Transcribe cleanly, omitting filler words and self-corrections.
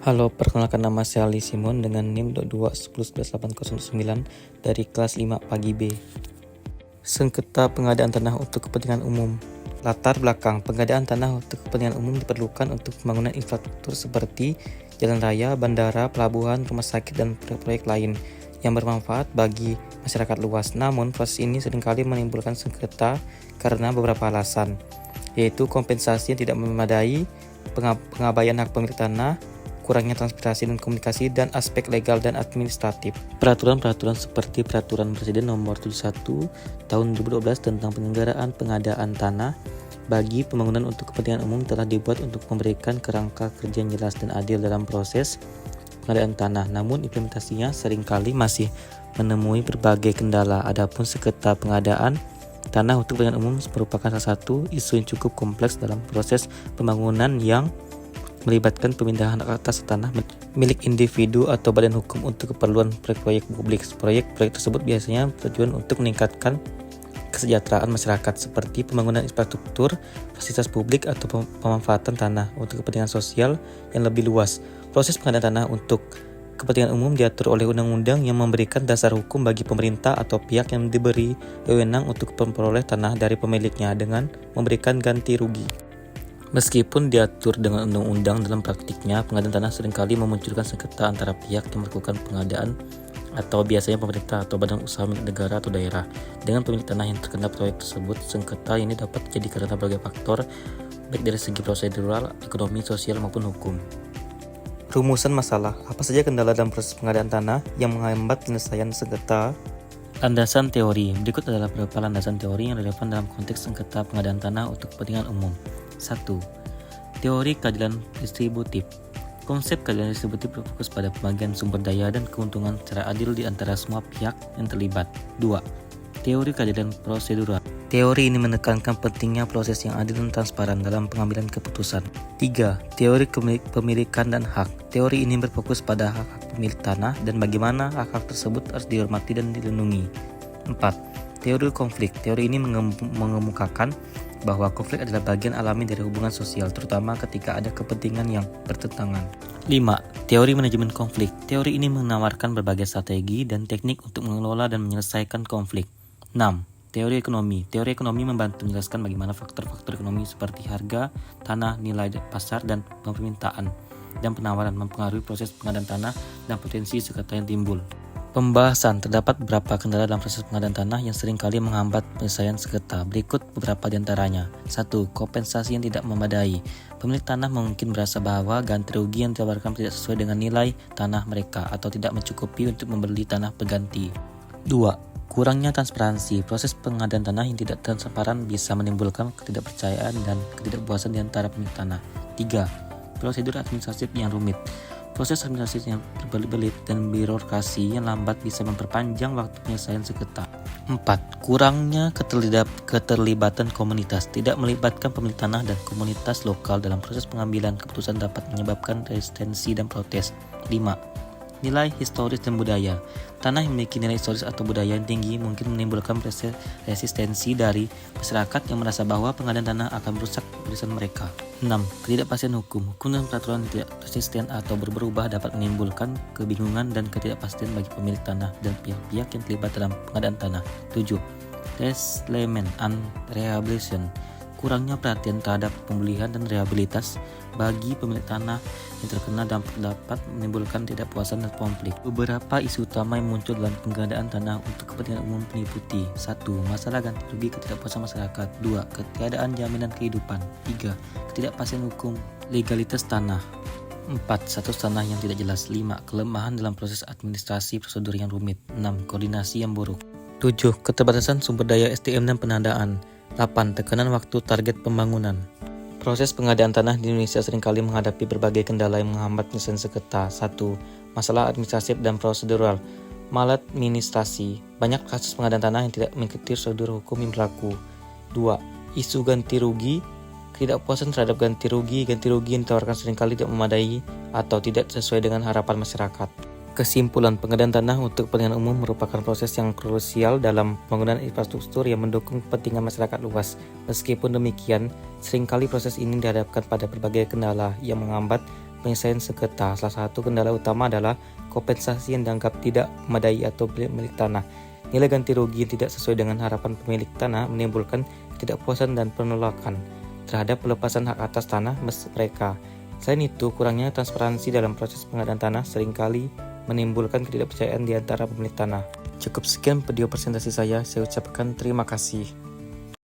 Halo, perkenalkan nama saya Ali Simon dengan NIM 2210809 dari kelas 5 Pagi B. Sengketa pengadaan tanah untuk kepentingan umum. Latar belakang pengadaan tanah untuk kepentingan umum diperlukan untuk pembangunan infrastruktur seperti jalan raya, bandara, pelabuhan, rumah sakit, dan proyek-proyek lain yang bermanfaat bagi masyarakat luas. Namun, proses ini seringkali menimbulkan sengketa karena beberapa alasan, yaitu kompensasi yang tidak memadai, pengabaian hak pemilik tanah, kurangnya transparansi dan komunikasi, dan aspek legal dan administratif. Peraturan-peraturan seperti Peraturan Presiden Nomor 71 Tahun 2012 tentang penyelenggaraan pengadaan tanah bagi pembangunan untuk kepentingan umum telah dibuat untuk memberikan kerangka kerja yang jelas dan adil dalam proses pengadaan tanah. Namun implementasinya seringkali masih menemui berbagai kendala. Adapun sengketa pengadaan tanah untuk kepentingan umum merupakan salah satu isu yang cukup kompleks dalam proses pembangunan yang melibatkan pemindahan hak atas tanah milik individu atau badan hukum untuk keperluan proyek-proyek publik. Proyek-proyek tersebut biasanya bertujuan untuk meningkatkan kesejahteraan masyarakat seperti pembangunan infrastruktur, fasilitas publik, atau pemanfaatan tanah untuk kepentingan sosial yang lebih luas. Proses pengadaan tanah untuk kepentingan umum diatur oleh undang-undang yang memberikan dasar hukum bagi pemerintah atau pihak yang diberi wewenang untuk memperoleh tanah dari pemiliknya dengan memberikan ganti rugi. Meskipun diatur dengan undang-undang, dalam praktiknya pengadaan tanah seringkali memunculkan sengketa antara pihak yang melakukan pengadaan atau biasanya pemerintah atau badan usaha milik negara atau daerah dengan pemilik tanah yang terkena proyek tersebut. Sengketa ini dapat terjadi karena berbagai faktor, baik dari segi prosedural, ekonomi, sosial, maupun hukum. Rumusan masalah. Apa saja kendala dalam proses pengadaan tanah yang menghambat penyelesaian sengketa? Landasan teori. Berikut adalah beberapa landasan teori yang relevan dalam konteks sengketa pengadaan tanah untuk kepentingan umum. 1. Teori keadilan distributif. Konsep keadilan distributif berfokus pada pembagian sumber daya dan keuntungan secara adil di antara semua pihak yang terlibat. 2. Teori keadilan prosedural. Teori ini menekankan pentingnya proses yang adil dan transparan dalam pengambilan keputusan. 3. Teori kepemilikan dan hak. Teori ini berfokus pada hak-hak pemilik tanah dan bagaimana hak-hak tersebut harus dihormati dan dilindungi. 4. Teori konflik. Teori ini mengemukakan bahwa konflik adalah bagian alami dari hubungan sosial, terutama ketika ada kepentingan yang bertentangan. 5. Teori manajemen konflik. Teori ini menawarkan berbagai strategi dan teknik untuk mengelola dan menyelesaikan konflik. 6. Teori ekonomi. Teori ekonomi membantu menjelaskan bagaimana faktor-faktor ekonomi seperti harga tanah, nilai pasar, dan permintaan dan penawaran mempengaruhi proses pengadaan tanah dan potensi sengketa yang timbul. Pembahasan. Terdapat beberapa kendala dalam proses pengadaan tanah yang seringkali menghambat penyelesaian sengketa. Berikut beberapa di antaranya. 1. Kompensasi yang tidak memadai. Pemilik tanah mungkin merasa bahwa ganti rugi yang ditawarkan tidak sesuai dengan nilai tanah mereka atau tidak mencukupi untuk membeli tanah berganti. 2. Kurangnya transparansi. Proses pengadaan tanah yang tidak transparan bisa menimbulkan ketidakpercayaan dan ketidakpuasan di antara pemilik tanah. 3. Prosedur administratif yang rumit. Proses administrasi yang berbelit-belit dan birokrasi yang lambat bisa memperpanjang waktu penyelesaian sengketa. 4. Kurangnya keterlibatan komunitas. Tidak melibatkan pemilik tanah dan komunitas lokal dalam proses pengambilan keputusan dapat menyebabkan resistensi dan protes. 5. Nilai historis dan budaya. Tanah yang memiliki nilai historis atau budaya yang tinggi mungkin menimbulkan resistensi dari masyarakat yang merasa bahwa pengadaan tanah akan merusak warisan mereka. 6. Ketidakpastian hukum. Hukum dan peraturan yang tidak konsisten atau berubah dapat menimbulkan kebingungan dan ketidakpastian bagi pemilik tanah dan pihak-pihak yang terlibat dalam pengadaan tanah. 7. Resettlement and rehabilitation. Kurangnya perhatian terhadap pemulihan dan rehabilitas bagi pemilik tanah yang terkena dampak dapat menimbulkan ketidakpuasan dan konflik. Beberapa isu utama yang muncul dalam pengadaan tanah untuk kepentingan umum meliputi 1. Masalah ganti rugi ketidakpuasan masyarakat. 2. Ketiadaan jaminan kehidupan. 3. Ketidakpastian hukum legalitas tanah. 4. Status tanah yang tidak jelas. 5. Kelemahan dalam proses administrasi prosedur yang rumit. 6. Koordinasi yang buruk. 7. Keterbatasan sumber daya SDM dan penadaan. 8. Tekanan waktu target pembangunan. Proses pengadaan tanah di Indonesia seringkali menghadapi berbagai kendala yang menghambat penyelesaian sengketa. 1. Masalah administratif dan prosedural. Maladministrasi. Banyak kasus pengadaan tanah yang tidak mengikuti prosedur hukum yang berlaku. 2. Isu ganti rugi. Ketidakpuasan terhadap ganti rugi yang ditawarkan seringkali tidak memadai atau tidak sesuai dengan harapan masyarakat. Kesimpulan, pengadaan tanah untuk kepentingan umum merupakan proses yang krusial dalam pembangunan infrastruktur yang mendukung kepentingan masyarakat luas. Meskipun demikian, seringkali proses ini dihadapkan pada berbagai kendala yang menghambat penyelesaian sengketa. Salah satu kendala utama adalah kompensasi yang dianggap tidak memadai atau milik tanah. Nilai ganti rugi yang tidak sesuai dengan harapan pemilik tanah menimbulkan ketidakpuasan dan penolakan terhadap pelepasan hak atas tanah mereka. Selain itu, kurangnya transparansi dalam proses pengadaan tanah seringkali menimbulkan ketidakpercayaan di antara pemilik tanah. Cukup sekian video presentasi saya ucapkan terima kasih.